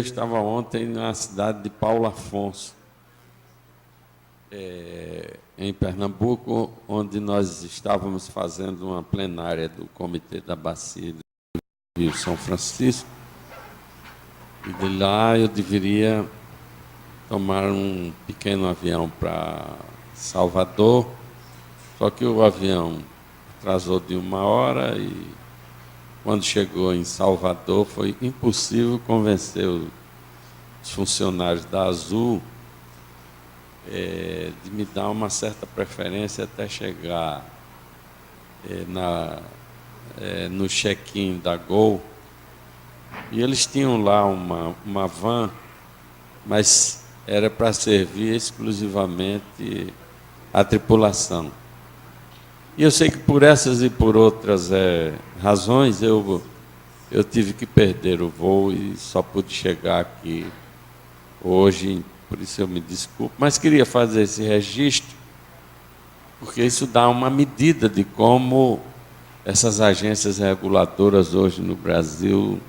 Eu estava ontem na cidade de Paulo Afonso, em Pernambuco, onde nós estávamos fazendo uma plenária do Comitê da Bacia do Rio São Francisco. E de lá eu deveria tomar um pequeno avião para Salvador, só que o avião atrasou de 1 hora e quando chegou em Salvador foi impossível convencer os funcionários da Azul de me dar uma certa preferência até chegar no check-in da Gol. E eles tinham lá uma van, mas era para servir exclusivamente a tripulação. E eu sei que por essas e por outras razões eu tive que perder o voo e só pude chegar aqui hoje, por isso eu me desculpo. Mas queria fazer esse registro, porque isso dá uma medida de como essas agências reguladoras hoje no Brasil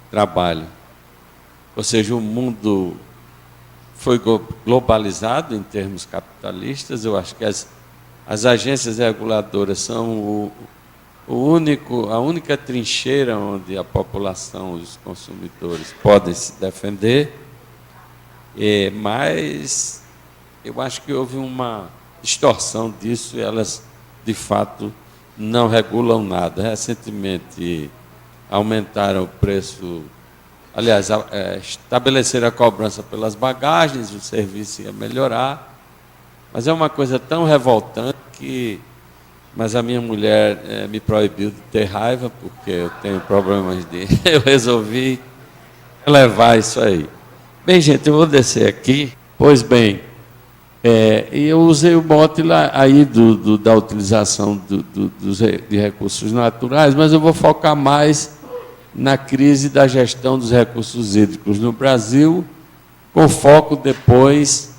trabalham. Ou seja, o mundo foi globalizado em termos capitalistas. Eu acho que as agências reguladoras são a única trincheira onde a população, os consumidores podem se defender, mas eu acho que houve uma distorção disso e elas, de fato, não regulam nada. Recentemente aumentaram o preço, aliás, estabeleceram a cobrança pelas bagagens, o serviço ia melhorar, mas é uma coisa tão revoltante mas a minha mulher me proibiu de ter raiva, porque eu tenho problemas eu resolvi levar isso aí. Bem, gente, eu vou descer aqui. Pois bem, e eu usei o mote lá, aí da utilização de recursos naturais, mas eu vou focar mais na crise da gestão dos recursos hídricos no Brasil, com foco depois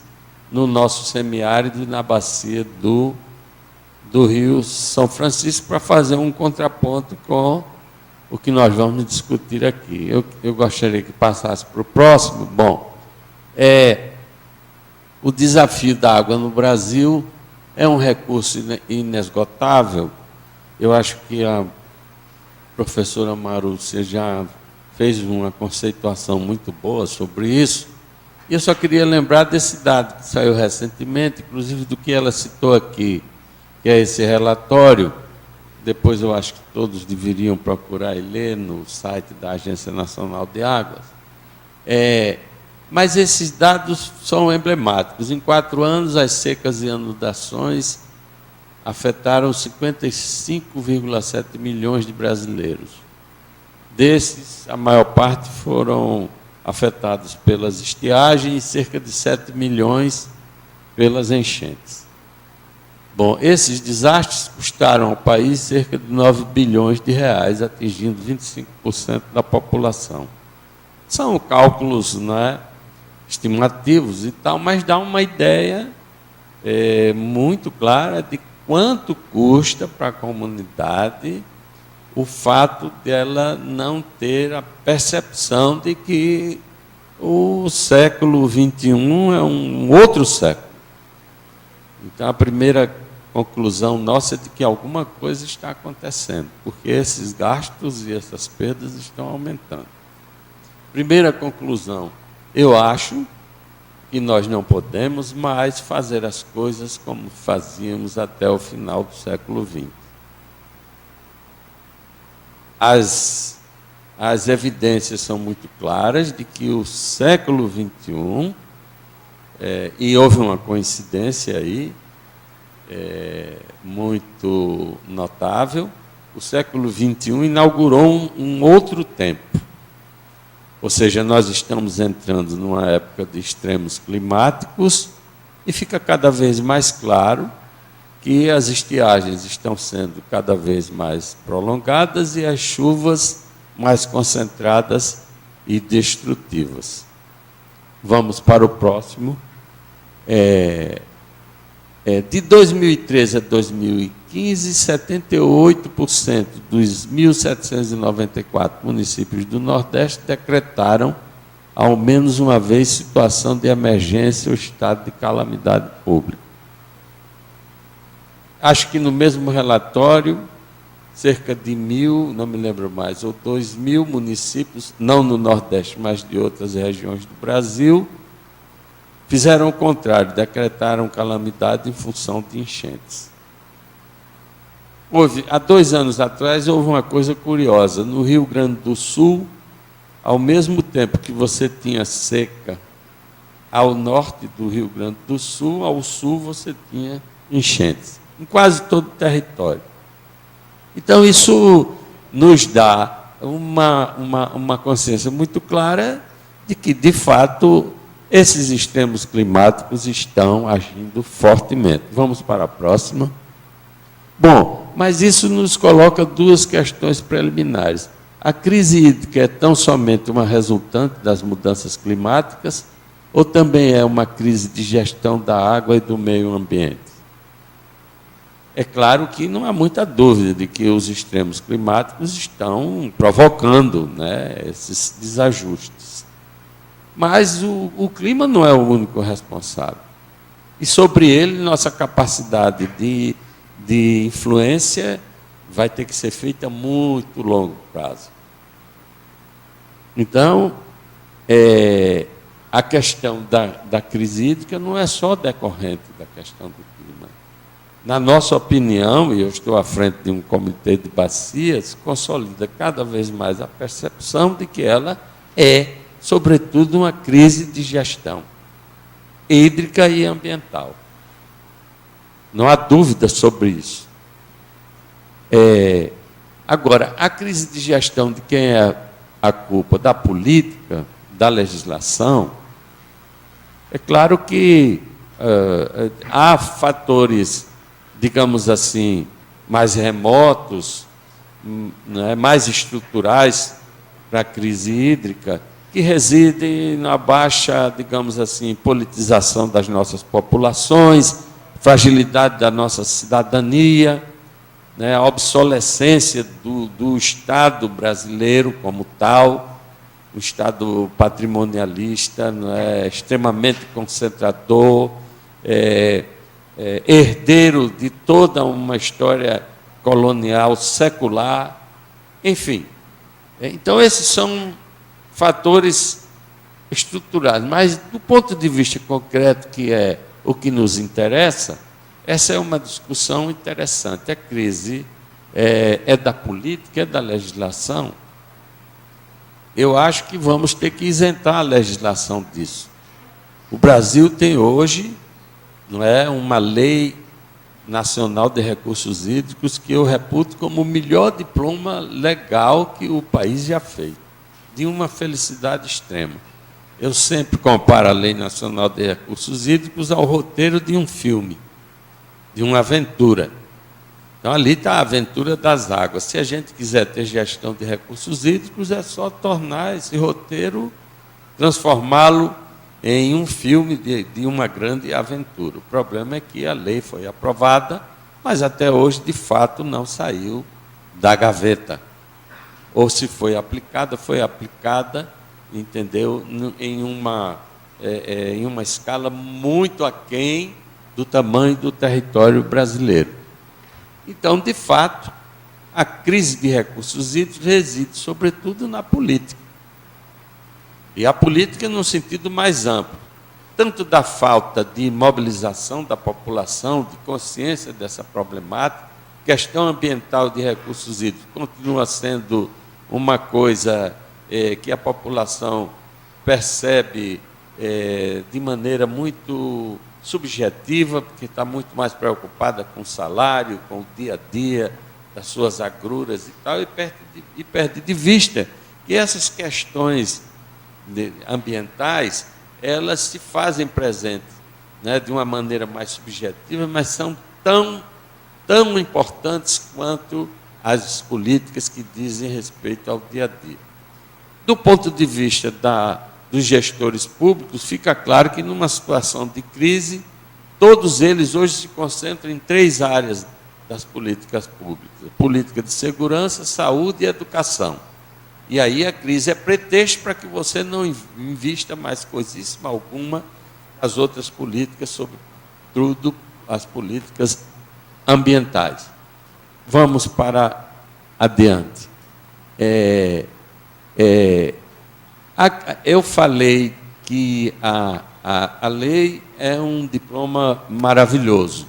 no nosso semiárido e na bacia do Rio São Francisco, para fazer um contraponto com o que nós vamos discutir aqui. Eu gostaria que passasse para o próximo. Bom, o desafio da água no Brasil é um recurso inesgotável. Eu acho que a professora Marúcia já fez uma conceituação muito boa sobre isso. E eu só queria lembrar desse dado que saiu recentemente, inclusive do que ela citou aqui, que é esse relatório. Depois eu acho que todos deveriam procurar e ler no site da Agência Nacional de Águas. Mas esses dados são emblemáticos. Em 4 anos, as secas e inundações afetaram 55,7 milhões de brasileiros. Desses, a maior parte foram afetados pelas estiagens e cerca de 7 milhões pelas enchentes. Bom, esses desastres custaram ao país cerca de 9 bilhões de reais, atingindo 25% da população. São cálculos, estimativos e tal, mas dá uma ideia muito clara de quanto custa para a comunidade o fato dela não ter a percepção de que o século XXI é um outro século. Então, a primeira conclusão nossa é de que alguma coisa está acontecendo, porque esses gastos e essas perdas estão aumentando. Primeira conclusão, eu acho que nós não podemos mais fazer as coisas como fazíamos até o final do século XX. As evidências são muito claras de que o século XXI, e houve uma coincidência aí, muito notável, o século XXI inaugurou um outro tempo. Ou seja, nós estamos entrando numa época de extremos climáticos e fica cada vez mais claro que as estiagens estão sendo cada vez mais prolongadas e as chuvas mais concentradas e destrutivas. Vamos para o próximo. De 2013 a 2015, 78% dos 1.794 municípios do Nordeste decretaram ao menos uma vez, situação de emergência ou estado de calamidade pública. Acho que no mesmo relatório, cerca de 1.000, não me lembro mais, ou 2.000 municípios, não no Nordeste, mas de outras regiões do Brasil, fizeram o contrário, decretaram calamidade em função de enchentes. Há 2 anos atrás, houve uma coisa curiosa. No Rio Grande do Sul, ao mesmo tempo que você tinha seca ao norte do Rio Grande do Sul, ao sul você tinha enchentes, em quase todo o território. Então, isso nos dá uma consciência muito clara de que, de fato, esses extremos climáticos estão agindo fortemente. Vamos para a próxima. Bom, mas isso nos coloca 2 questões preliminares. A crise hídrica é tão somente uma resultante das mudanças climáticas ou também é uma crise de gestão da água e do meio ambiente? É claro que não há muita dúvida de que os extremos climáticos estão provocando, né, esses desajustes. Mas o clima não é o único responsável. E sobre ele, nossa capacidade de influência vai ter que ser feita a muito longo prazo. Então, a questão da crise hídrica não é só decorrente da questão do clima. Na nossa opinião, e eu estou à frente de um comitê de bacias, consolida cada vez mais a percepção de que ela é, sobretudo, uma crise de gestão hídrica e ambiental. Não há dúvida sobre isso. Agora, a crise de gestão de quem é a culpa? Da política, da legislação? É claro que há fatores, digamos assim, mais remotos, né, mais estruturais para a crise hídrica, que residem na baixa, digamos assim, politização das nossas populações, fragilidade da nossa cidadania, né, a obsolescência do Estado brasileiro como tal, o Estado patrimonialista, né, extremamente concentrador, herdeiro de toda uma história colonial secular, enfim. Então, esses são fatores estruturais, mas do ponto de vista concreto, que é o que nos interessa, essa é uma discussão interessante. A crise é da política, é da legislação? Eu acho que vamos ter que isentar a legislação disso. O Brasil tem hoje, não é, uma lei nacional de recursos hídricos que eu reputo como o melhor diploma legal que o país já fez, de uma felicidade extrema. Eu sempre comparo a Lei Nacional de Recursos Hídricos ao roteiro de um filme, de uma aventura. Então, ali está a aventura das águas. Se a gente quiser ter gestão de recursos hídricos, é só tornar esse roteiro, transformá-lo em um filme de uma grande aventura. O problema é que a lei foi aprovada, mas até hoje, de fato, não saiu da gaveta. Ou se foi aplicada, entendeu, em uma escala muito aquém do tamanho do território brasileiro. Então, de fato, a crise de recursos hídricos reside, sobretudo, na política. E a política no sentido mais amplo, tanto da falta de mobilização da população, de consciência dessa problemática, questão ambiental de recursos hídricos continua sendo uma coisa que a população percebe de maneira muito subjetiva, porque está muito mais preocupada com o salário, com o dia a dia, das suas agruras e tal, e perde de vista que essas questões ambientais, elas se fazem presentes, né, de uma maneira mais subjetiva, mas são tão importantes quanto as políticas que dizem respeito ao dia a dia. Do ponto de vista dos gestores públicos, fica claro que, numa situação de crise, todos eles hoje se concentram em 3 áreas das políticas públicas: política de segurança, saúde e educação. E aí a crise é pretexto para que você não invista mais coisíssima alguma nas outras políticas, sobretudo as políticas ambientais. Vamos para adiante. Eu falei que a lei é um diploma maravilhoso.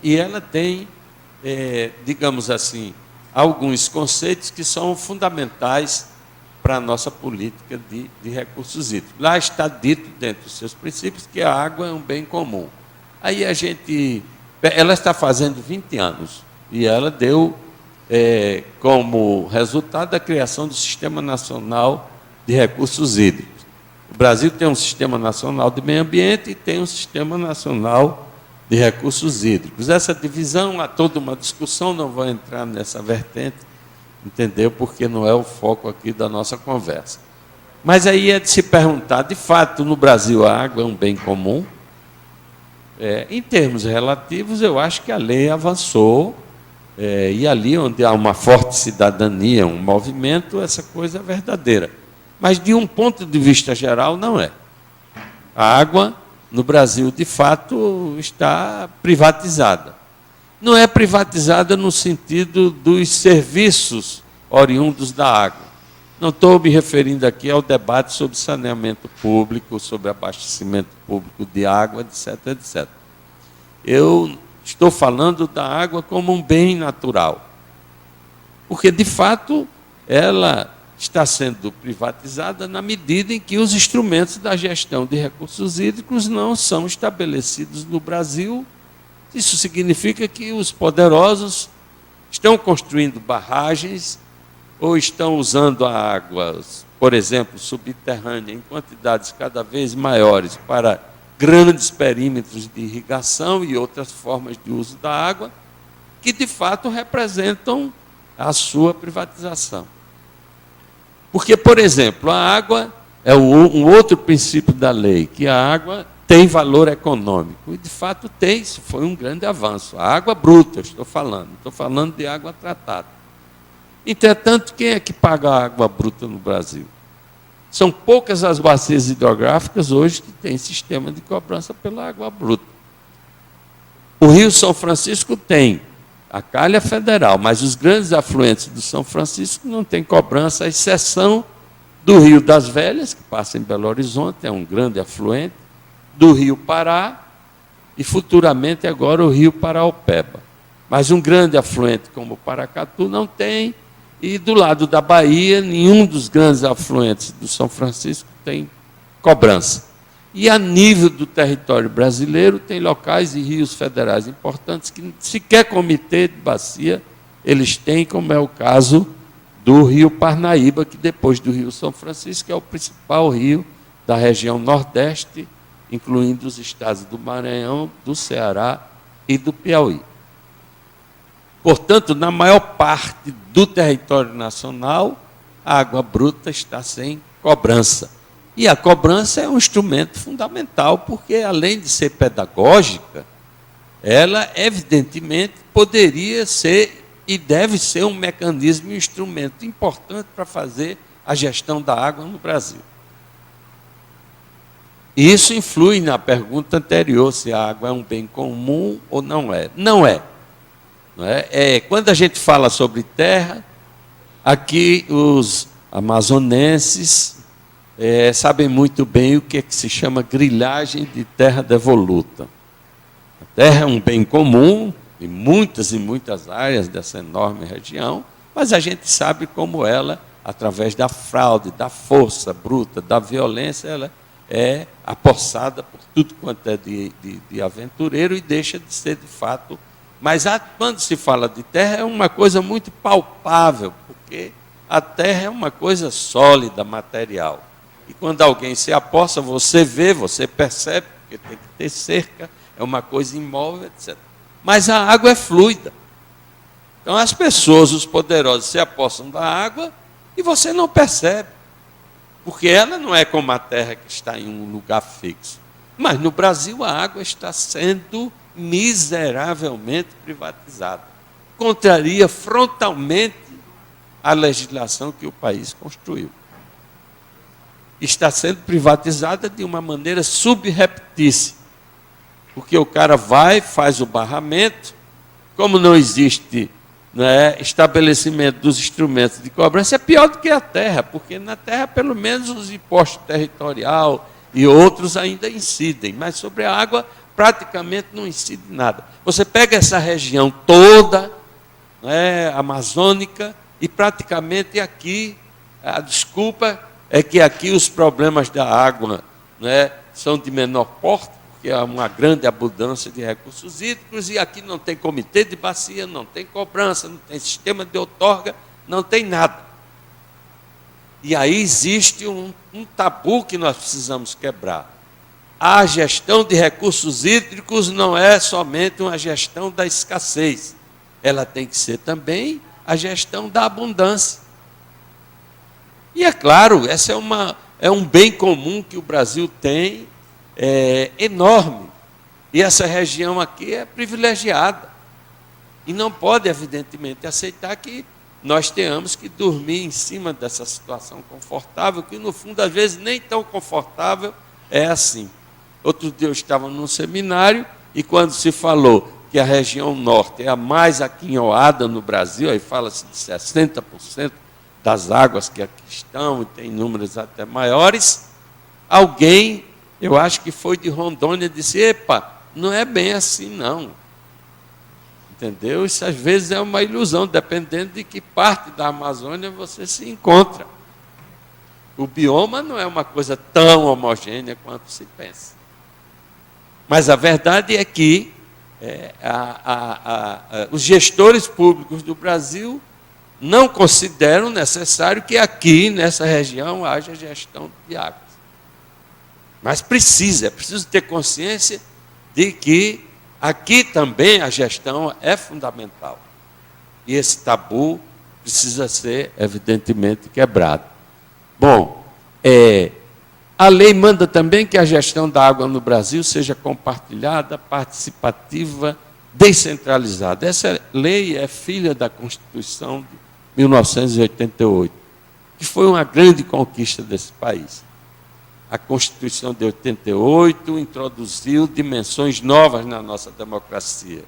E ela tem, digamos assim, alguns conceitos que são fundamentais para a nossa política de recursos hídricos. Lá está dito, dentro dos seus princípios, que a água é um bem comum. Aí ela está fazendo 20 anos, e ela deu como resultado a criação do Sistema Nacional de Recursos Hídricos. O Brasil tem um Sistema Nacional de Meio Ambiente e tem um Sistema Nacional de Recursos Hídricos. Essa divisão, há toda uma discussão, não vou entrar nessa vertente, entendeu? Porque não é o foco aqui da nossa conversa. Mas aí é de se perguntar, de fato, no Brasil a água é um bem comum? Em termos relativos, eu acho que a lei avançou, e ali onde há uma forte cidadania, um movimento, essa coisa é verdadeira. Mas de um ponto de vista geral, não é. A água no Brasil, de fato, está privatizada. Não é privatizada no sentido dos serviços oriundos da água. Não estou me referindo aqui ao debate sobre saneamento público, sobre abastecimento público de água, etc, etc. Eu estou falando da água como um bem natural. Porque, de fato, ela está sendo privatizada na medida em que os instrumentos da gestão de recursos hídricos não são estabelecidos no Brasil. Isso significa que os poderosos estão construindo barragens ou estão usando a água, por exemplo, subterrânea, em quantidades cada vez maiores para grandes perímetros de irrigação e outras formas de uso da água, que de fato representam a sua privatização. Porque, por exemplo, a água é um outro princípio da lei, que a água tem valor econômico. E, de fato, tem. Isso foi um grande avanço. A água bruta, eu estou falando de água tratada. Entretanto, quem é que paga a água bruta no Brasil? São poucas as bacias hidrográficas hoje que têm sistema de cobrança pela água bruta. O Rio São Francisco tem a calha federal, mas os grandes afluentes do São Francisco não têm cobrança, à exceção do Rio das Velhas, que passa em Belo Horizonte, é um grande afluente, do Rio Pará e, futuramente, agora o Rio Paraopeba. Mas um grande afluente como o Paracatu não tem, e do lado da Bahia, nenhum dos grandes afluentes do São Francisco tem cobrança. E a nível do território brasileiro, tem locais e rios federais importantes que sequer comitê de bacia eles têm, como é o caso do Rio Parnaíba, que depois do Rio São Francisco é o principal rio da região Nordeste, incluindo os estados do Maranhão, do Ceará e do Piauí. Portanto, na maior parte do território nacional, a água bruta está sem cobrança. E a cobrança é um instrumento fundamental, porque, além de ser pedagógica, ela, evidentemente, poderia ser e deve ser um mecanismo e um instrumento importante para fazer a gestão da água no Brasil. Isso influi na pergunta anterior, se a água é um bem comum ou não é. Não é. Quando a gente fala sobre terra, aqui os amazonenses sabem muito bem o que é que se chama grilhagem de terra devoluta. A terra é um bem comum em muitas e muitas áreas dessa enorme região, mas a gente sabe como ela, através da fraude, da força bruta, da violência, ela é apossada por tudo quanto é de aventureiro e deixa de ser, de fato. Mas quando se fala de terra, é uma coisa muito palpável, porque a terra é uma coisa sólida, material. E quando alguém se apossa, você vê, você percebe, porque tem que ter cerca, é uma coisa imóvel, etc. Mas a água é fluida. Então as pessoas, os poderosos, se apossam da água e você não percebe. Porque ela não é como a terra que está em um lugar fixo. Mas no Brasil a água está sendo miseravelmente privatizada. Contraria frontalmente a legislação que o país construiu. Está sendo privatizada de uma maneira subreptícia, porque o cara vai, faz o barramento, como não existe, né, estabelecimento dos instrumentos de cobrança, é pior do que a terra, porque na terra, pelo menos, os impostos territorial e outros ainda incidem, mas sobre a água praticamente não incide nada. Você pega essa região toda, né, amazônica, e praticamente aqui, a desculpa é que aqui os problemas da água, né, são de menor porte, porque há uma grande abundância de recursos hídricos, e aqui não tem comitê de bacia, não tem cobrança, não tem sistema de outorga, não tem nada. E aí existe um tabu que nós precisamos quebrar. A gestão de recursos hídricos não é somente uma gestão da escassez, ela tem que ser também a gestão da abundância. E é claro, essa é um bem comum que o Brasil tem, enorme. E essa região aqui é privilegiada. E não pode, evidentemente, aceitar que nós tenhamos que dormir em cima dessa situação confortável, que, no fundo, às vezes, nem tão confortável é assim. Outro dia eu estava num seminário, e quando se falou que a região norte é a mais aquinhoada no Brasil, aí fala-se de 60% das águas que aqui estão, e tem números até maiores, alguém, eu acho que foi de Rondônia, disse: epa, não é bem assim não. Entendeu? Isso às vezes é uma ilusão, dependendo de que parte da Amazônia você se encontra. O bioma não é uma coisa tão homogênea quanto se pensa. Mas a verdade é que os gestores públicos do Brasil não consideram necessário que aqui, nessa região, haja gestão de águas. Mas é preciso ter consciência de que aqui também a gestão é fundamental. E esse tabu precisa ser, evidentemente, quebrado. Bom, a lei manda também que a gestão da água no Brasil seja compartilhada, participativa, descentralizada. Essa lei é filha da Constituição de 1988, que foi uma grande conquista desse país. A Constituição de 88 introduziu dimensões novas na nossa democracia,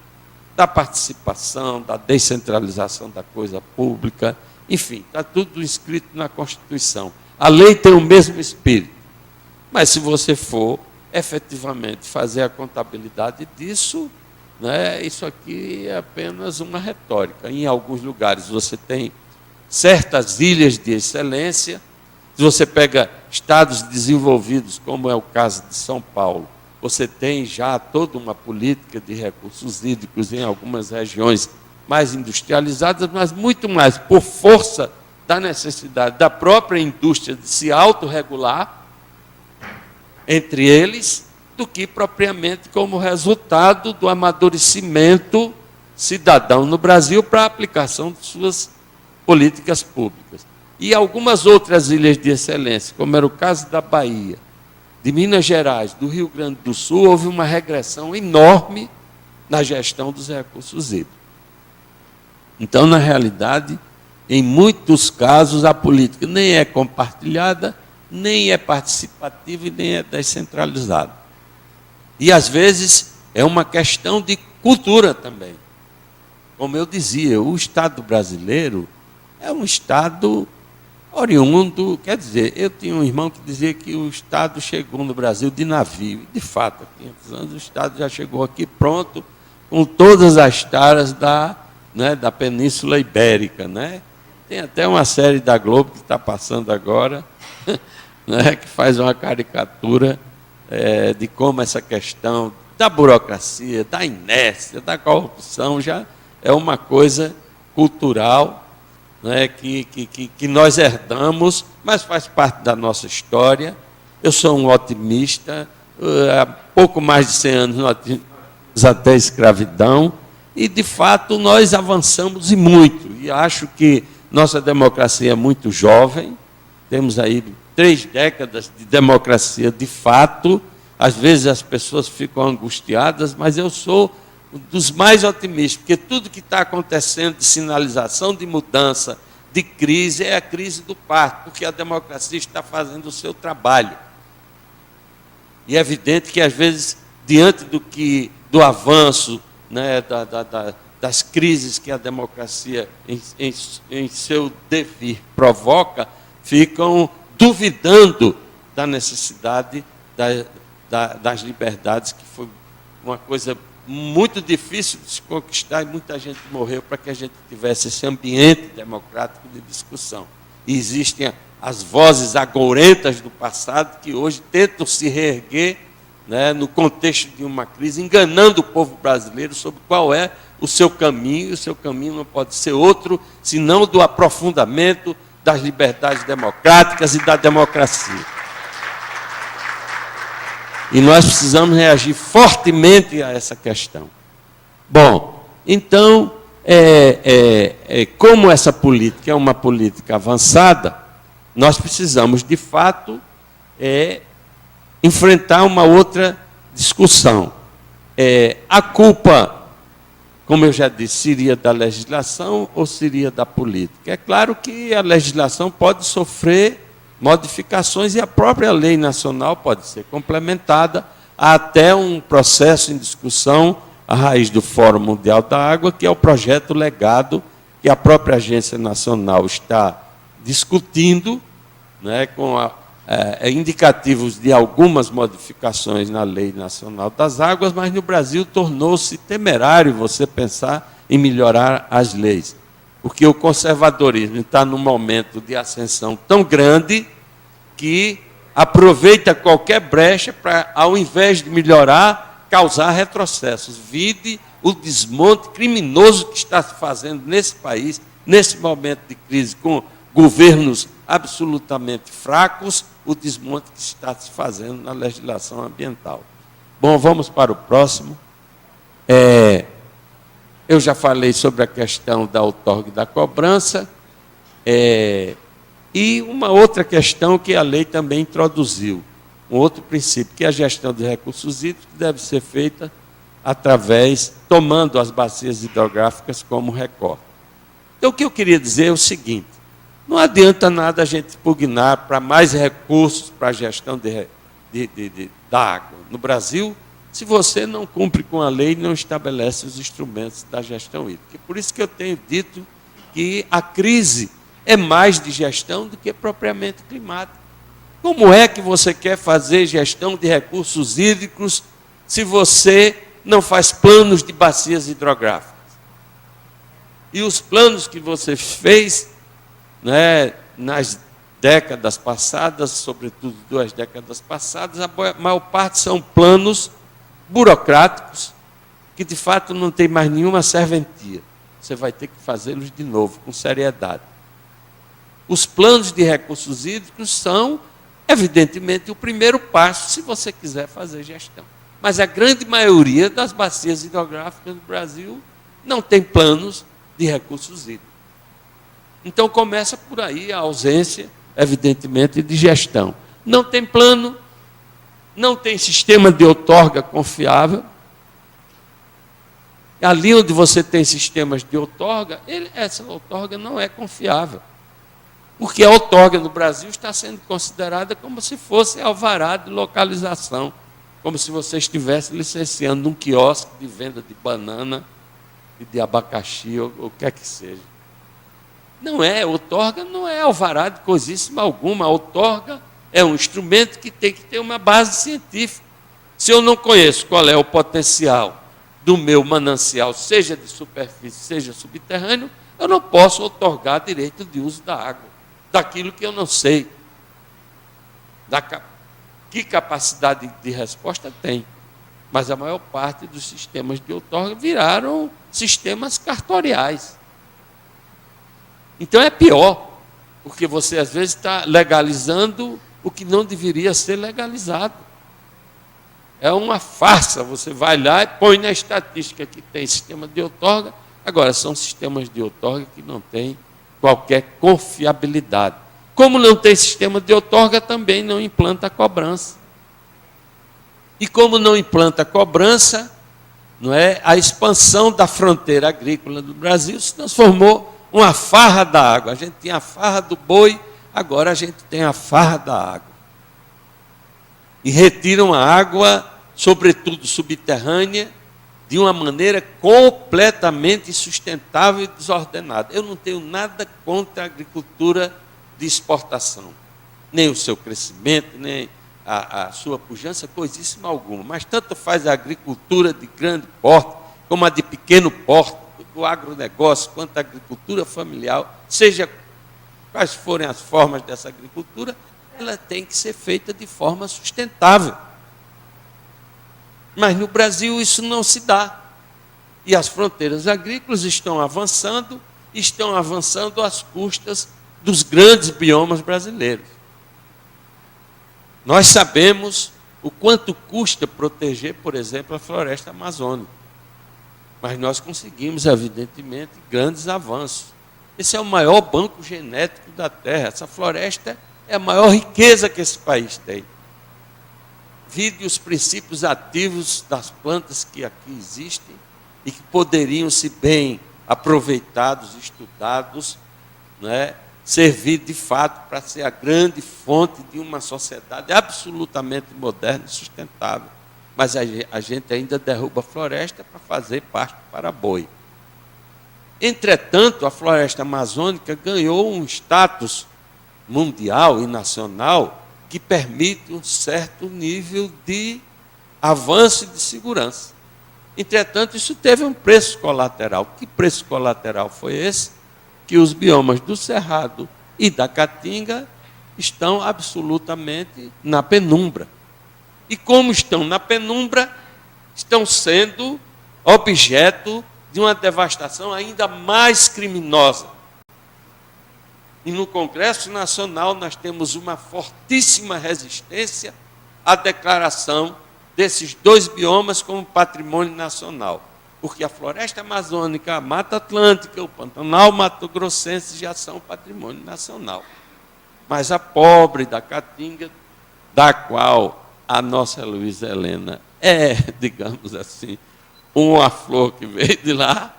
da participação, da descentralização da coisa pública, enfim, está tudo escrito na Constituição. A lei tem o mesmo espírito, mas se você for efetivamente fazer a contabilidade disso, né, isso aqui é apenas uma retórica. Em alguns lugares você tem certas ilhas de excelência. Se você pega estados desenvolvidos, como é o caso de São Paulo, você tem já toda uma política de recursos hídricos em algumas regiões mais industrializadas, mas muito mais por força da necessidade da própria indústria de se autorregular entre eles, do que propriamente como resultado do amadurecimento cidadão no Brasil para a aplicação de suas políticas públicas. E algumas outras ilhas de excelência, como era o caso da Bahia, de Minas Gerais, do Rio Grande do Sul, houve uma regressão enorme na gestão dos recursos hídricos. Então, na realidade, em muitos casos, a política nem é compartilhada, nem é participativa e nem é descentralizada. E, às vezes, é uma questão de cultura também. Como eu dizia, o Estado brasileiro é um Estado oriundo, quer dizer, eu tinha um irmão que dizia que o Estado chegou no Brasil de navio. De fato, há 500 anos o Estado já chegou aqui pronto, com todas as taras da Península Ibérica. Né? Tem até uma série da Globo que está passando agora, né, que faz uma caricatura de como essa questão da burocracia, da inércia, da corrupção, já é uma coisa cultural, né, que nós herdamos, mas faz parte da nossa história. Eu sou um otimista, há pouco mais de 100 anos nós tínhamos até a escravidão, e, de fato, nós avançamos e muito. E acho que nossa democracia é muito jovem, temos aí 3 décadas de democracia de fato. Às vezes as pessoas ficam angustiadas, mas eu sou um dos mais otimistas, porque tudo que está acontecendo de sinalização de mudança, de crise é a crise do parto, porque a democracia está fazendo o seu trabalho. E é evidente que, às vezes, diante do avanço, né, das crises que a democracia, em seu devir, provoca, ficam duvidando da necessidade das liberdades, que foi uma coisa muito difícil de se conquistar, e muita gente morreu para que a gente tivesse esse ambiente democrático de discussão. E existem as vozes agourentas do passado que hoje tentam se reerguer, né, no contexto de uma crise, enganando o povo brasileiro sobre qual é o seu caminho, e o seu caminho não pode ser outro, senão do aprofundamento das liberdades democráticas e da democracia. E nós precisamos reagir fortemente a essa questão. Bom, então, como essa política é uma política avançada, nós precisamos, de fato, enfrentar uma outra discussão. A culpa, como eu já disse, seria da legislação ou seria da política? É claro que a legislação pode sofrer modificações e a própria lei nacional pode ser complementada. Há até um processo em discussão à raiz do Fórum Mundial da Água, que é o projeto legado, que a própria Agência Nacional está discutindo, né, com indicativos de algumas modificações na Lei Nacional das Águas, mas no Brasil tornou-se temerário você pensar em melhorar as leis, porque o conservadorismo está num momento de ascensão tão grande que aproveita qualquer brecha para, ao invés de melhorar, causar retrocessos. Vide o desmonte criminoso que está se fazendo nesse país, nesse momento de crise, com governos absolutamente fracos, o desmonte que está se fazendo na legislação ambiental. Bom, vamos para o próximo. Eu já falei sobre a questão da outorga e da cobrança, e uma outra questão que a lei também introduziu, um outro princípio, que é a gestão de recursos hídricos deve ser feita tomando as bacias hidrográficas como recorte. Então, o que eu queria dizer é o seguinte: não adianta nada a gente pugnar para mais recursos para a gestão da água no Brasil, se você não cumpre com a lei e não estabelece os instrumentos da gestão hídrica. Por isso que eu tenho dito que a crise é mais de gestão do que propriamente climática. Como é que você quer fazer gestão de recursos hídricos se você não faz planos de bacias hidrográficas? E os planos que você fez, né, nas décadas passadas, sobretudo 2 décadas passadas, a maior parte são planos burocráticos que, de fato, não tem mais nenhuma serventia. Você vai ter que fazê-los de novo, com seriedade. Os planos de recursos hídricos são, evidentemente, o primeiro passo, se você quiser fazer gestão. Mas a grande maioria das bacias hidrográficas do Brasil não tem planos de recursos hídricos. Então, começa por aí a ausência, evidentemente, de gestão. Não tem plano, não tem sistema de outorga confiável. Ali onde você tem sistemas de outorga, essa outorga não é confiável. Porque a outorga no Brasil está sendo considerada como se fosse alvará de localização, como se você estivesse licenciando um quiosque de venda de banana e de abacaxi, ou o que é que seja. Não é, outorga não é alvará de coisíssima alguma. A outorga é um instrumento que tem que ter uma base científica. Se eu não conheço qual é o potencial do meu manancial, seja de superfície, seja subterrâneo, eu não posso outorgar direito de uso da água, daquilo que eu não sei. Que capacidade de resposta tem? Mas a maior parte dos sistemas de outorga viraram sistemas cartoriais. Então é pior, porque você às vezes está legalizando o que não deveria ser legalizado. É uma farsa, você vai lá e põe na estatística que tem sistema de outorga. Agora, são sistemas de outorga que não têm qualquer confiabilidade. Como não tem sistema de outorga, também não implanta a cobrança. E como não implanta a cobrança, não é, a expansão da fronteira agrícola do Brasil se transformou uma farra da água. A gente tinha a farra do boi, agora a gente tem a farra da água. E retiram a água, sobretudo subterrânea, de uma maneira completamente insustentável e desordenada. Eu não tenho nada contra a agricultura de exportação, nem o seu crescimento, nem a sua pujança, coisíssima alguma. Mas tanto faz a agricultura de grande porte, como a de pequeno porte, do agronegócio, quanto a agricultura familiar, seja quais forem as formas dessa agricultura, ela tem que ser feita de forma sustentável. Mas no Brasil isso não se dá. E as fronteiras agrícolas estão avançando às custas dos grandes biomas brasileiros. Nós sabemos o quanto custa proteger, por exemplo, a floresta amazônica. Mas nós conseguimos, evidentemente, grandes avanços. Esse é o maior banco genético da Terra. Essa floresta é a maior riqueza que esse país tem. Vide os princípios ativos das plantas que aqui existem e que poderiam, se bem aproveitados, estudados, servir de fato para ser a grande fonte de uma sociedade absolutamente moderna e sustentável. Mas a gente ainda derruba a floresta para fazer pasto para boi. Entretanto, a floresta amazônica ganhou um status mundial e nacional que permite um certo nível de avanço e de segurança. Entretanto, isso teve um preço colateral. Que preço colateral foi esse? Que os biomas do Cerrado e da Caatinga estão absolutamente na penumbra. E como estão na penumbra, estão sendo objeto de uma devastação ainda mais criminosa. E no Congresso Nacional nós temos uma fortíssima resistência à declaração desses dois biomas como patrimônio nacional. Porque a floresta amazônica, a Mata Atlântica, o Pantanal Mato-Grossense já são patrimônio nacional. Mas a pobre da Caatinga, da qual a nossa Luísa Helena é, digamos assim, uma flor que veio de lá,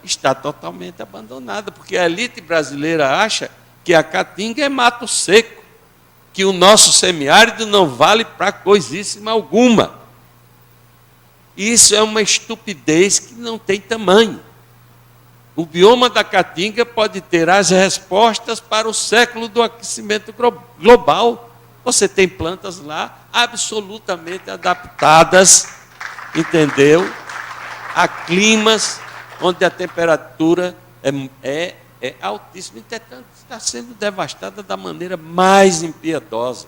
está totalmente abandonada, porque a elite brasileira acha que a Caatinga é mato seco, que o nosso semiárido não vale para coisíssima alguma. Isso é uma estupidez que não tem tamanho. O bioma da Caatinga pode ter as respostas para o século do aquecimento global. Você tem plantas lá absolutamente adaptadas, entendeu? A climas onde a temperatura é altíssima. Entretanto, está sendo devastada da maneira mais impiedosa.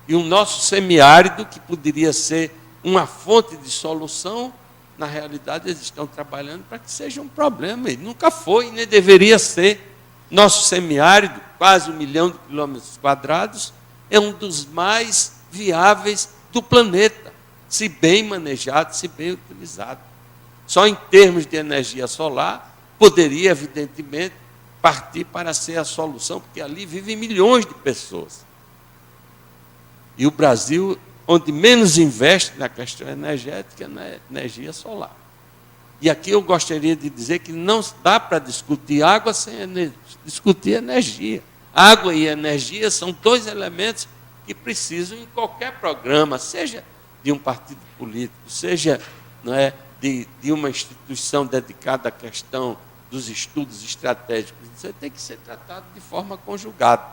E o nosso semiárido, que poderia ser uma fonte de solução, na realidade eles estão trabalhando para que seja um problema. E nunca foi, nem deveria ser. Nosso semiárido, quase 1 milhão de quilômetros quadrados, é um dos mais viáveis do planeta, se bem manejado, se bem utilizado. Só em termos de energia solar, poderia, evidentemente, partir para ser a solução, porque ali vivem milhões de pessoas. E o Brasil, onde menos investe na questão energética, é na energia solar. E aqui eu gostaria de dizer que não dá para discutir água sem discutir energia. Água e energia são dois elementos que precisam em qualquer programa, seja de um partido político, seja de uma instituição dedicada à questão dos estudos estratégicos. Isso tem que ser tratado de forma conjugada.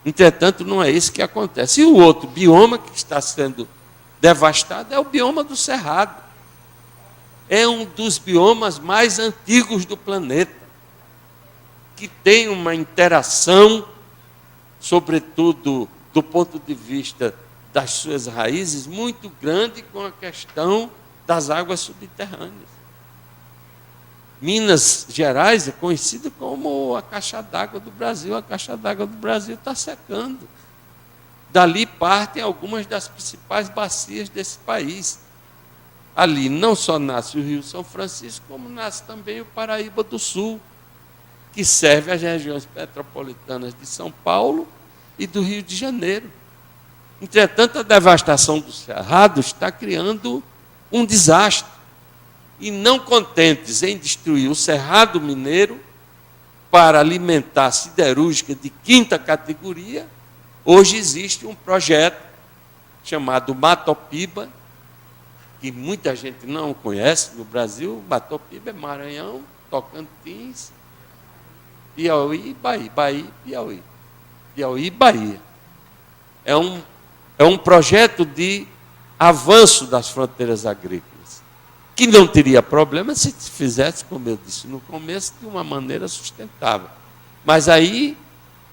Entretanto, não é isso que acontece. E o outro bioma que está sendo devastado é o bioma do Cerrado. É um dos biomas mais antigos do planeta, que tem uma interação, sobretudo do ponto de vista das suas raízes, muito grande com a questão das águas subterrâneas. Minas Gerais é conhecida como a caixa d'água do Brasil. A caixa d'água do Brasil está secando. Dali partem algumas das principais bacias desse país. Ali não só nasce o Rio São Francisco, como nasce também o Paraíba do Sul, que serve às regiões metropolitanas de São Paulo e do Rio de Janeiro. Entretanto, a devastação do Cerrado está criando um desastre. E não contentes em destruir o Cerrado Mineiro para alimentar a siderúrgica de quinta categoria, hoje existe um projeto chamado Matopiba, que muita gente não conhece no Brasil. Matopiba é Maranhão, Tocantins, Piauí e Bahia. Piauí e Bahia. É um projeto de avanço das fronteiras agrícolas, que não teria problema se fizesse, como eu disse no começo, de uma maneira sustentável. Mas aí,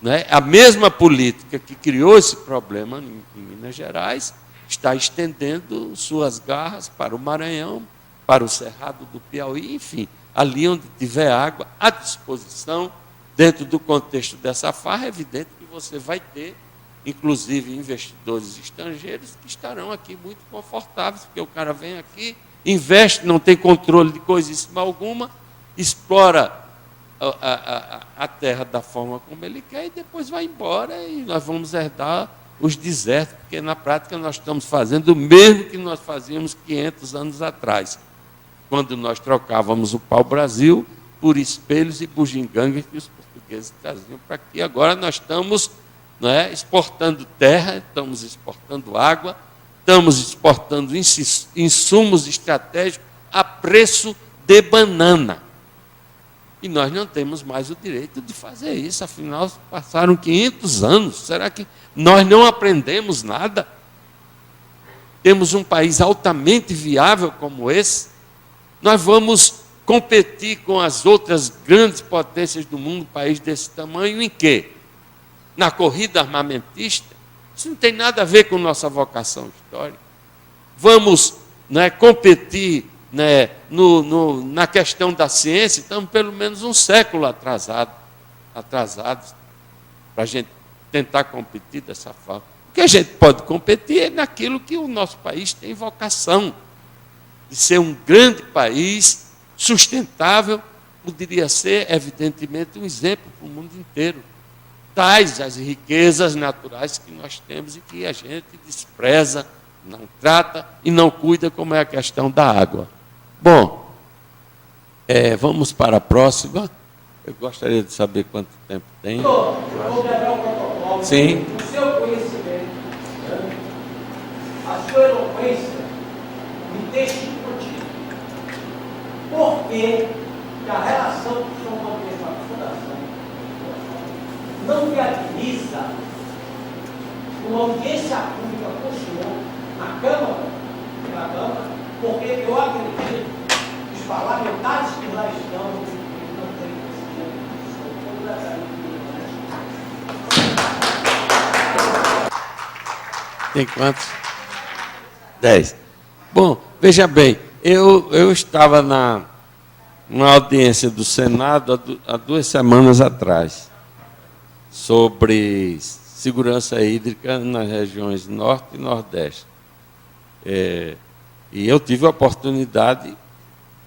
né, a mesma política que criou esse problema em Minas Gerais está estendendo suas garras para o Maranhão, para o Cerrado do Piauí, enfim, ali onde tiver água à disposição, dentro do contexto dessa farra, é evidente que você vai ter, inclusive, investidores estrangeiros que estarão aqui muito confortáveis, porque o cara vem aqui, investe, não tem controle de coisíssima alguma, explora a terra da forma como ele quer e depois vai embora e nós vamos herdar os desertos, porque na prática nós estamos fazendo o mesmo que nós fazíamos 500 anos atrás, quando nós trocávamos o pau-brasil por espelhos e bugigangas que os portugueses traziam para aqui. Agora nós estamos, né, exportando terra, estamos exportando água, estamos exportando insumos estratégicos a preço de banana. E nós não temos mais o direito de fazer isso, afinal, passaram 500 anos. Será que nós não aprendemos nada? Temos um país altamente viável como esse. Nós vamos competir com as outras grandes potências do mundo, país desse tamanho, em quê? Na corrida armamentista? Isso não tem nada a ver com nossa vocação histórica. Vamos, né, competir, né, na questão da ciência, estamos pelo menos um século atrasados para a gente tentar competir dessa forma. O que a gente pode competir é naquilo que o nosso país tem vocação, de ser um grande país sustentável, poderia ser, evidentemente, um exemplo para o mundo inteiro. Tais as riquezas naturais que nós temos e que a gente despreza, não trata e não cuida, como é a questão da água. Bom, vamos para a próxima. Eu gostaria de saber quanto tempo tem. Vou quebrar o protocolo. Sim. O seu conhecimento, né? A sua eloquência me deixa discutir. Por que a relação que o senhor mantém com a fundação não viabiliza uma audiência pública com o senhor na Câmara, porque eu acredito que os parlamentares que lá estão não têm esse Tem quantos? 10. Bom, veja bem, eu estava numa audiência do Senado há 2 semanas atrás, sobre segurança hídrica nas regiões Norte e Nordeste. E eu tive a oportunidade,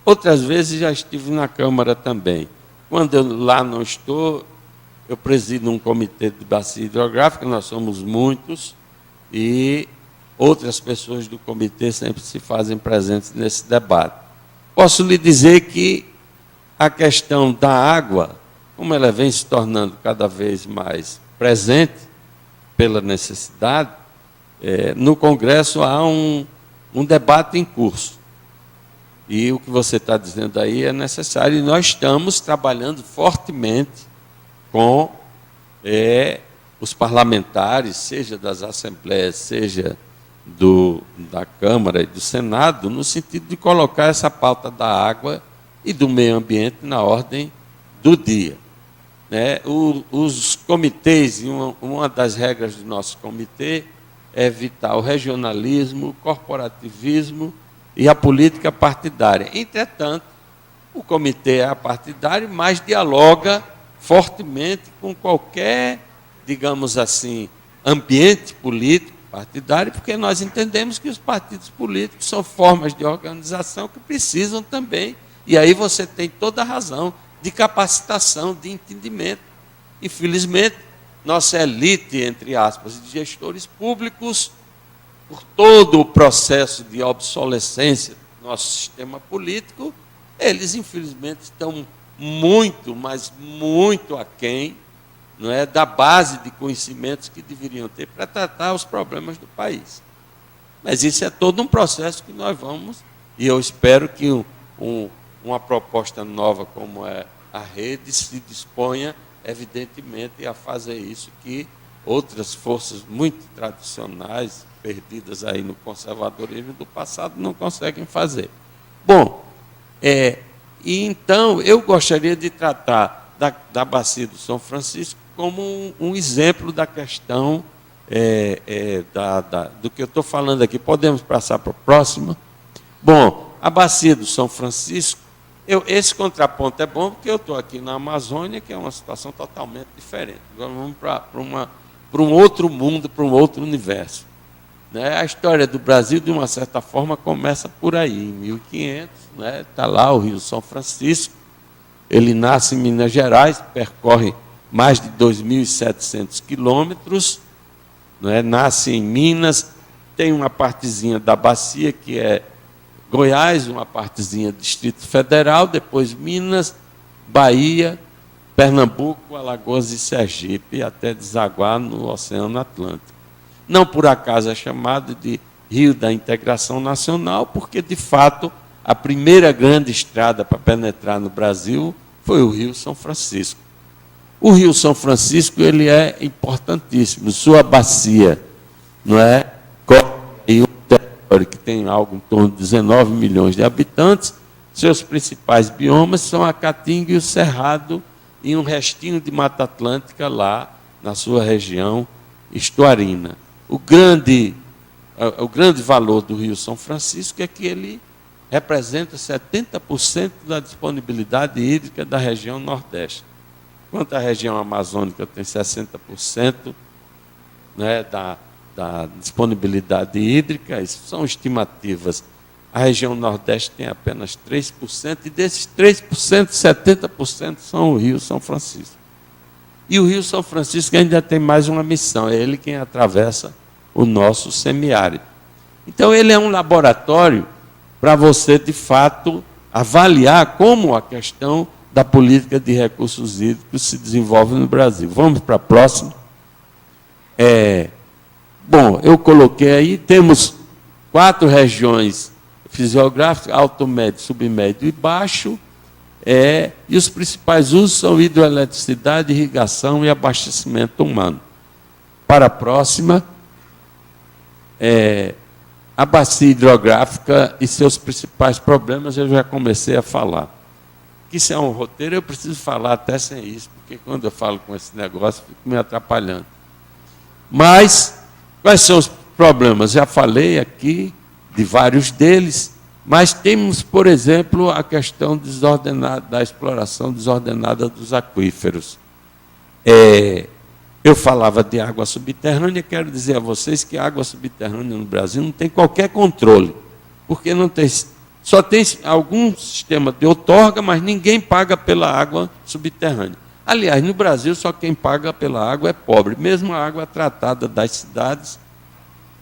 outras vezes já estive na Câmara também. Quando eu lá não estou, eu presido um comitê de bacia hidrográfica, nós somos muitos, e outras pessoas do comitê sempre se fazem presentes nesse debate. Posso lhe dizer que a questão da água, como ela vem se tornando cada vez mais presente pela necessidade, no Congresso há um debate em curso. E o que você está dizendo aí é necessário. E nós estamos trabalhando fortemente com os parlamentares, seja das assembleias, seja da Câmara e do Senado, no sentido de colocar essa pauta da água e do meio ambiente na ordem do dia. Os comitês, uma das regras do nosso comitê é evitar o regionalismo, o corporativismo e a política partidária. Entretanto, o comitê é apartidário, mas dialoga fortemente com qualquer, digamos assim, ambiente político partidário, porque nós entendemos que os partidos políticos são formas de organização que precisam também, e aí você tem toda a razão, de capacitação, de entendimento. Infelizmente, nossa elite, entre aspas, de gestores públicos, por todo o processo de obsolescência nosso sistema político, eles, infelizmente, estão muito, mas muito aquém, não é, da base de conhecimentos que deveriam ter para tratar os problemas do país. Mas isso é todo um processo que nós vamos, e eu espero que uma proposta nova como é a rede se disponha, evidentemente, a fazer isso que outras forças muito tradicionais, perdidas aí no conservadorismo do passado, não conseguem fazer. Bom, e então eu gostaria de tratar da Bacia do São Francisco como um exemplo da questão do que eu estou falando aqui. Podemos passar para a próxima? Bom, a Bacia do São Francisco, esse contraponto é bom porque eu estou aqui na Amazônia, que é uma situação totalmente diferente. Agora vamos para um outro mundo, para um outro universo. Né? A história do Brasil, de uma certa forma, começa por aí, em 1500, né? Está lá o Rio São Francisco, ele nasce em Minas Gerais, percorre mais de 2.700 quilômetros, né? Nasce em Minas, tem uma partezinha da bacia, que é Goiás, uma partezinha Distrito Federal, depois Minas, Bahia, Pernambuco, Alagoas e Sergipe, até desaguar no Oceano Atlântico. Não por acaso é chamado de Rio da Integração Nacional, porque, de fato, a primeira grande estrada para penetrar no Brasil foi o Rio São Francisco. O Rio São Francisco ele é importantíssimo, sua bacia, não é? E um território que tem algo em torno de 19 milhões de habitantes, seus principais biomas são a Caatinga e o Cerrado, e um restinho de Mata Atlântica lá na sua região estuarina. O grande valor do Rio São Francisco é que ele representa 70% da disponibilidade hídrica da região Nordeste. Enquanto a região amazônica tem 60%, né, da disponibilidade hídrica, isso são estimativas. A região Nordeste tem apenas 3%, e desses 3%, 70% são o Rio São Francisco. E o Rio São Francisco ainda tem mais uma missão, é ele quem atravessa o nosso semiárido. Então, ele é um laboratório para você, de fato, avaliar como a questão da política de recursos hídricos se desenvolve no Brasil. Vamos para a próxima. Bom, eu coloquei aí, temos 4 regiões fisiográficas, alto, médio, submédio e baixo, e os principais usos são hidroeletricidade, irrigação e abastecimento humano. Para a próxima, a bacia hidrográfica e seus principais problemas, eu já comecei a falar. Que isso é um roteiro, eu preciso falar até sem isso, porque quando eu falo com esse negócio, fico me atrapalhando. Mas, quais são os problemas? Já falei aqui de vários deles, mas temos, por exemplo, a questão desordenada, da exploração desordenada dos aquíferos. Eu falava de água subterrânea, quero dizer a vocês que a água subterrânea no Brasil não tem qualquer controle, porque não tem, só tem algum sistema de outorga, mas ninguém paga pela água subterrânea. Aliás, no Brasil, só quem paga pela água é pobre. Mesmo a água tratada das cidades,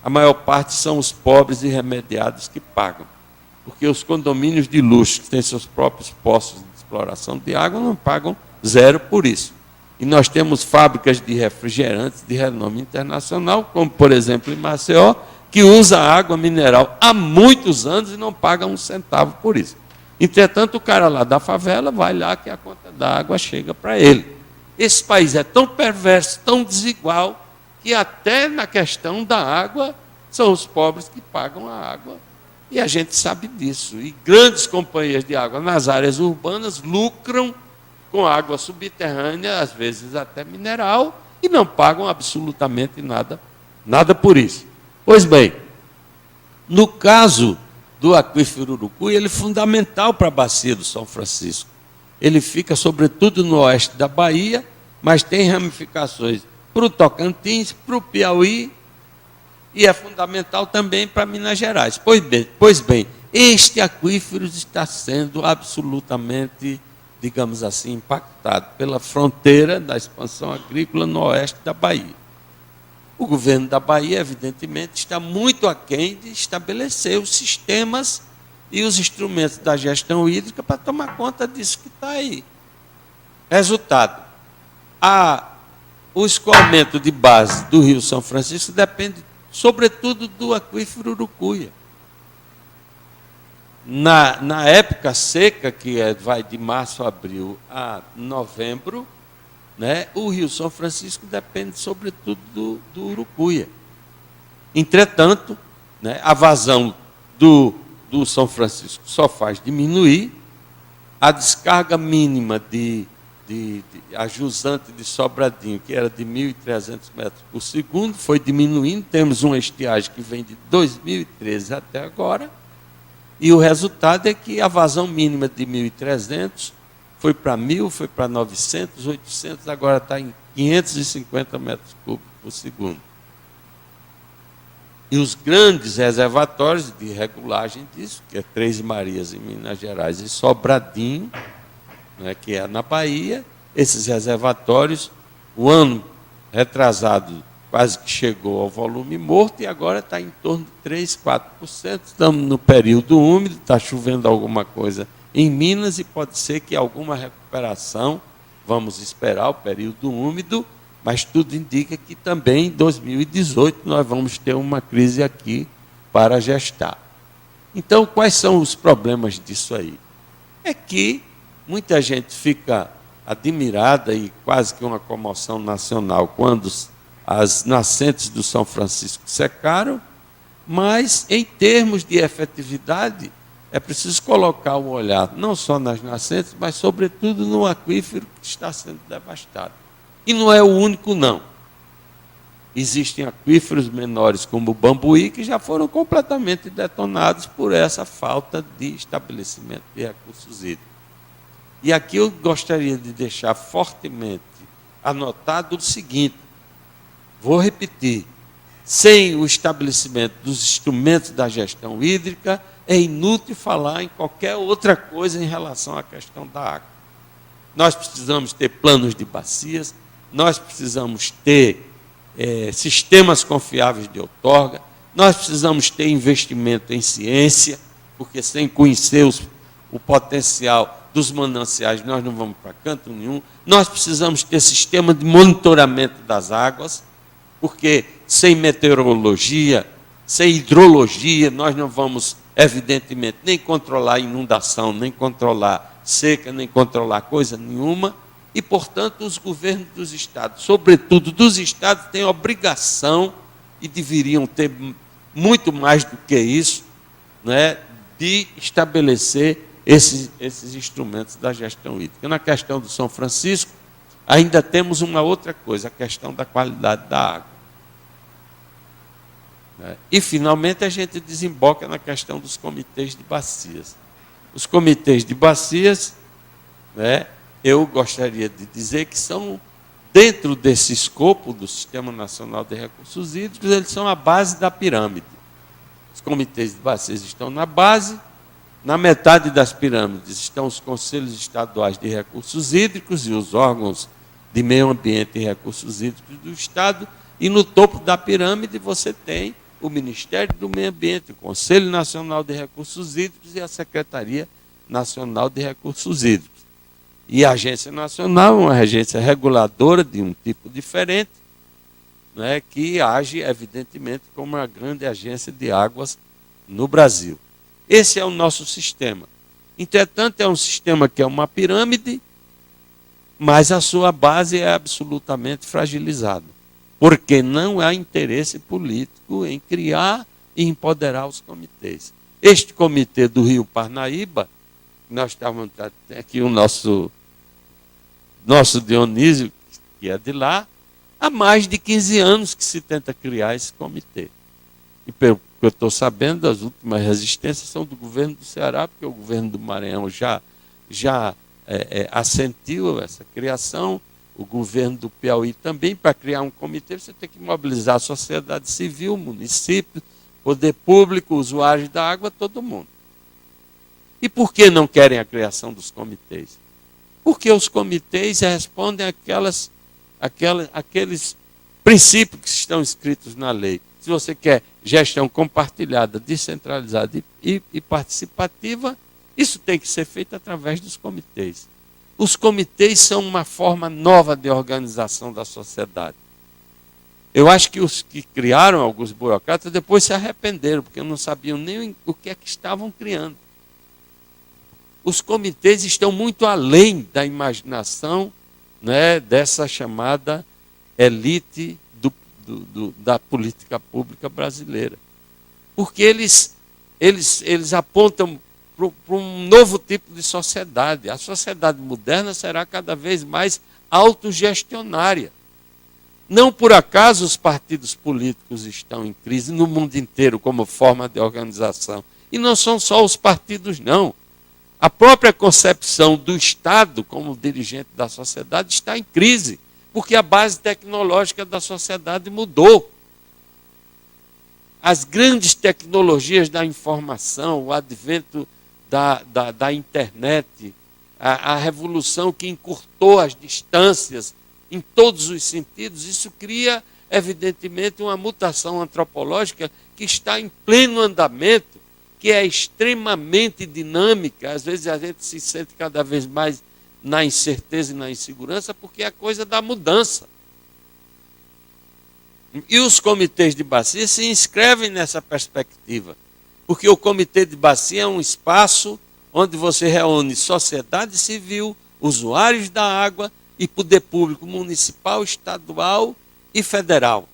a maior parte são os pobres e remediados que pagam. Porque os condomínios de luxo, que têm seus próprios poços de exploração de água, não pagam zero por isso. E nós temos fábricas de refrigerantes de renome internacional, como, por exemplo, em Maceió, que usa água mineral há muitos anos e não paga um centavo por isso. Entretanto, o cara lá da favela vai lá que a conta da água chega para ele. Esse país é tão perverso, tão desigual, que até na questão da água são os pobres que pagam a água. E a gente sabe disso. E grandes companhias de água nas áreas urbanas lucram com água subterrânea, às vezes até mineral, e não pagam absolutamente nada por isso. Pois bem, no caso do aquífero Urucuí, ele é fundamental para a bacia do São Francisco. Ele fica, sobretudo, no oeste da Bahia, mas tem ramificações para o Tocantins, para o Piauí, e é fundamental também para Minas Gerais. Pois bem, este aquífero está sendo absolutamente, digamos assim, impactado pela fronteira da expansão agrícola no oeste da Bahia. O governo da Bahia, evidentemente, está muito aquém de estabelecer os sistemas e os instrumentos da gestão hídrica para tomar conta disso que está aí. Resultado, o escoamento de base do Rio São Francisco depende, sobretudo, do aquífero Urucuia. Na época seca, que vai de março a abril a novembro, né, o Rio São Francisco depende, sobretudo, do Urucuia. Entretanto, né, a vazão do São Francisco só faz diminuir, a descarga mínima a jusante de Sobradinho, que era de 1.300 metros por segundo, foi diminuindo. Temos uma estiagem que vem de 2013 até agora, e o resultado é que a vazão mínima de 1.300 foi para 1.000, foi para 900, 800, agora está em 550 metros cúbicos por segundo. E os grandes reservatórios de regulagem disso, que é Três Marias em Minas Gerais e Sobradinho, né, que é na Bahia, esses reservatórios, o ano retrasado quase que chegou ao volume morto e agora está em torno de 3, 4%. Estamos no período úmido, está chovendo alguma coisa em Minas e pode ser que alguma recuperação, vamos esperar o período úmido, mas tudo indica que também em 2018 nós vamos ter uma crise aqui para gestar. Então, quais são os problemas disso aí? É que muita gente fica admirada e quase que uma comoção nacional quando as nascentes do São Francisco secaram, mas em termos de efetividade, é preciso colocar o olhar não só nas nascentes, mas sobretudo no aquífero que está sendo devastado. E não é o único, não. Existem aquíferos menores como o Bambuí que já foram completamente detonados por essa falta de estabelecimento de recursos hídricos. E aqui eu gostaria de deixar fortemente anotado o seguinte, vou repetir, sem o estabelecimento dos instrumentos da gestão hídrica, é inútil falar em qualquer outra coisa em relação à questão da água. Nós precisamos ter planos de bacias, nós precisamos ter sistemas confiáveis de outorga, nós precisamos ter investimento em ciência, porque sem conhecer o potencial dos mananciais nós não vamos para canto nenhum. Nós precisamos ter sistema de monitoramento das águas, porque sem meteorologia, sem hidrologia, nós não vamos, evidentemente, nem controlar a inundação, nem controlar seca, nem controlar coisa nenhuma. E, portanto, os governos dos estados, sobretudo dos estados, têm obrigação, e deveriam ter muito mais do que isso, né, de estabelecer esses instrumentos da gestão hídrica. Na questão do São Francisco, ainda temos uma outra coisa, a questão da qualidade da água. E, finalmente, a gente desemboca na questão dos comitês de bacias. Os comitês de bacias, né, eu gostaria de dizer que são, dentro desse escopo do Sistema Nacional de Recursos Hídricos, eles são a base da pirâmide. Os comitês de bacias estão na base, na metade das pirâmides estão os conselhos estaduais de recursos hídricos e os órgãos de meio ambiente e recursos hídricos do Estado, e no topo da pirâmide você tem o Ministério do Meio Ambiente, o Conselho Nacional de Recursos Hídricos e a Secretaria Nacional de Recursos Hídricos. E a Agência Nacional é uma agência reguladora de um tipo diferente, né, que age, evidentemente, como uma grande agência de águas no Brasil. Esse é o nosso sistema. Entretanto, é um sistema que é uma pirâmide, mas a sua base é absolutamente fragilizada, porque não há interesse político em criar e empoderar os comitês. Este comitê do Rio Parnaíba, nós estávamos aqui o nosso Dionísio, que é de lá, há mais de 15 anos que se tenta criar esse comitê. E pelo que eu estou sabendo, as últimas resistências são do governo do Ceará, porque o governo do Maranhão já assentiu essa criação, o governo do Piauí também. Para criar um comitê, você tem que mobilizar a sociedade civil, município, poder público, usuários da água, todo mundo. E por que não querem a criação dos comitês? Porque os comitês àqueles princípios que estão escritos na lei. Se Se você quer gestão compartilhada, descentralizada e participativa, isso tem que ser feito através dos comitês. Os comitês são uma forma nova de organização da sociedade. Eu acho que os que criaram, alguns burocratas, depois se arrependeram, porque não sabiam nem o que é que estavam criando. Os comitês estão muito além da imaginação, né, dessa chamada elite da política pública brasileira. Porque eles apontam para um novo tipo de sociedade. A sociedade moderna será cada vez mais autogestionária. Não por acaso os partidos políticos estão em crise no mundo inteiro como forma de organização. E não são só os partidos, não. A própria concepção do Estado como dirigente da sociedade está em crise, porque a base tecnológica da sociedade mudou. As grandes tecnologias da informação, o advento da internet, a revolução que encurtou as distâncias em todos os sentidos, isso cria, evidentemente, uma mutação antropológica que está em pleno andamento, que é extremamente dinâmica. Às vezes a gente se sente cada vez mais na incerteza e na insegurança, porque é a coisa da mudança. E os comitês de bacia se inscrevem nessa perspectiva, porque o comitê de bacia é um espaço onde você reúne sociedade civil, usuários da água e poder público municipal, estadual e federal.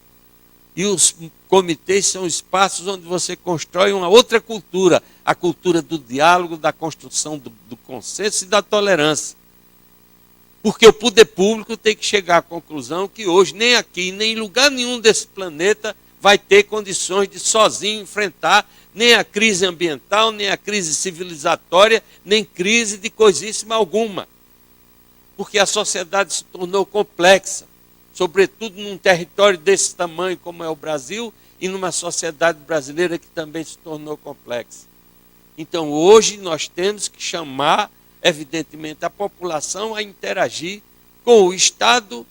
E os comitês são espaços onde você constrói uma outra cultura, a cultura do diálogo, da construção do consenso e da tolerância. Porque o poder público tem que chegar à conclusão que hoje, nem aqui, nem em lugar nenhum desse planeta, vai ter condições de sozinho enfrentar nem a crise ambiental, nem a crise civilizatória, nem crise de coisíssima alguma. Porque a sociedade se tornou complexa, sobretudo num território desse tamanho como é o Brasil, e numa sociedade brasileira que também se tornou complexa. Então, hoje, nós temos que chamar, evidentemente, a população a interagir com o Estado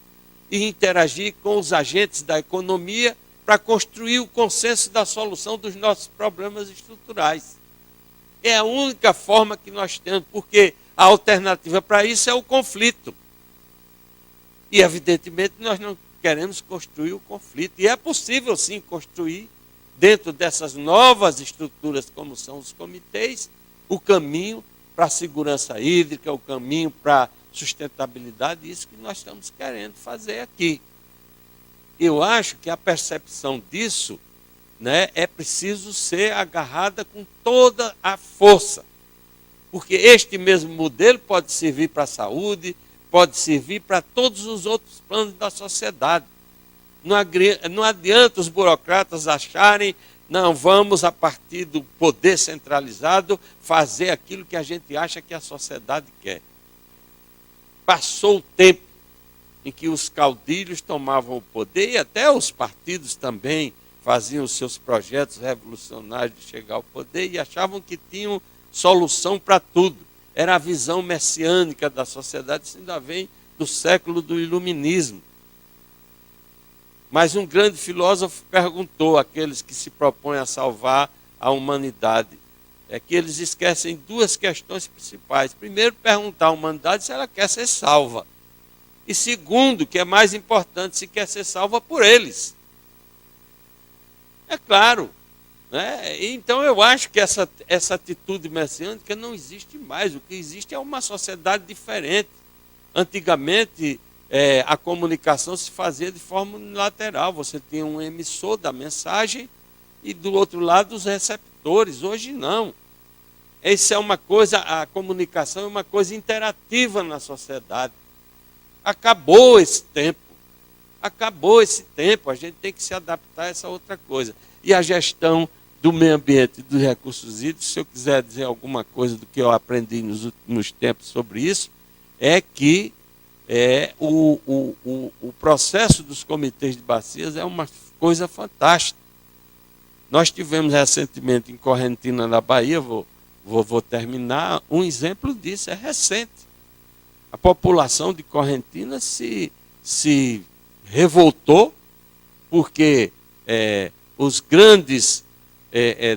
e interagir com os agentes da economia para construir o consenso da solução dos nossos problemas estruturais. É a única forma que nós temos, porque a alternativa para isso é o conflito. E, evidentemente, nós não queremos construir o conflito. E é possível, sim, construir, dentro dessas novas estruturas, como são os comitês, o caminho para a segurança hídrica, o caminho para a sustentabilidade, isso que nós estamos querendo fazer aqui. Eu acho que a percepção disso, né, é preciso ser agarrada com toda a força. Porque este mesmo modelo pode servir para a saúde, pode servir para todos os outros planos da sociedade. Não adianta os burocratas acharem, não, vamos a partir do poder centralizado fazer aquilo que a gente acha que a sociedade quer. Passou o tempo em que os caudilhos tomavam o poder e até os partidos também faziam os seus projetos revolucionários de chegar ao poder e achavam que tinham solução para tudo. Era a visão messiânica da sociedade, isso ainda vem do século do iluminismo. Mas um grande filósofo perguntou àqueles que se propõem a salvar a humanidade, é que eles esquecem duas questões principais. Primeiro, perguntar à humanidade se ela quer ser salva. E segundo, que é mais importante, se quer ser salva por eles. É claro. Né? Então eu acho que essa atitude messiânica não existe mais. O que existe é uma sociedade diferente. Antigamente, a comunicação se fazia de forma unilateral. Você tinha um emissor da mensagem e do outro lado os receptores. Hoje não. Essa é uma coisa, a comunicação é uma coisa interativa na sociedade. Acabou esse tempo. Acabou esse tempo. A gente tem que se adaptar a essa outra coisa. E a gestão do meio ambiente e dos recursos hídricos, se eu quiser dizer alguma coisa do que eu aprendi nos últimos tempos sobre isso, é que o processo dos comitês de bacias é uma coisa fantástica. Nós tivemos recentemente em Correntina, na Bahia, vou terminar, um exemplo disso, é recente. A população de Correntina se revoltou porque os grandes,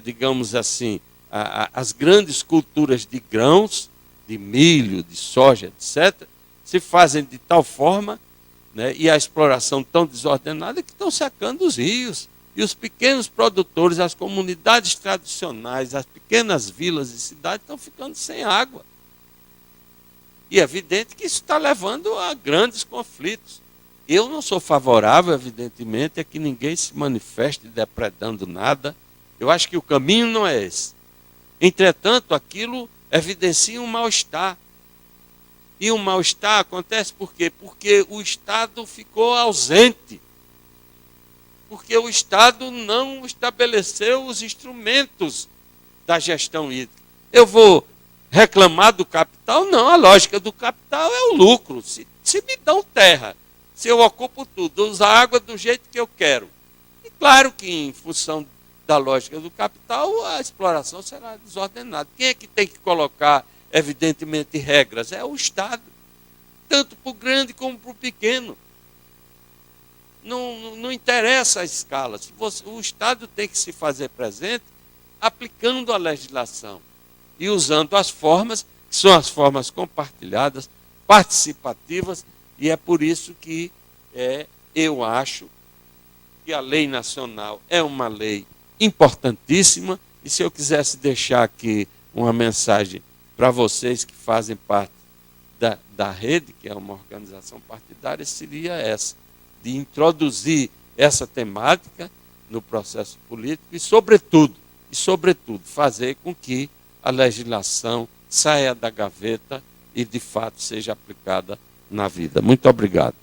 digamos assim, as grandes culturas de grãos, de milho, de soja, etc., se fazem de tal forma, né, e a exploração tão desordenada que estão secando os rios. E os pequenos produtores, as comunidades tradicionais, as pequenas vilas e cidades estão ficando sem água. E é evidente que isso está levando a grandes conflitos. Eu não sou favorável, evidentemente, a que ninguém se manifeste depredando nada. Eu acho que o caminho não é esse. Entretanto, aquilo evidencia um mal-estar. E o mal-estar acontece por quê? Porque o Estado ficou ausente. Porque o Estado não estabeleceu os instrumentos da gestão hídrica. Eu vou reclamar do capital? Não, a lógica do capital é o lucro. Se me dão terra, se eu ocupo tudo, uso a água do jeito que eu quero. E claro que em função da lógica do capital, a exploração será desordenada. Quem é que tem que colocar, evidentemente, regras? É o Estado. Tanto para o grande como para o pequeno. Não interessa a escala. O Estado tem que se fazer presente aplicando a legislação e usando as formas, que são as formas compartilhadas, participativas, e é por isso que eu acho que a lei nacional é uma lei importantíssima, e se eu quisesse deixar aqui uma mensagem para vocês que fazem parte da rede, que é uma organização partidária, seria essa, de introduzir essa temática no processo político e, sobretudo, fazer com que a legislação saia da gaveta e, de fato, seja aplicada na vida. Muito obrigado.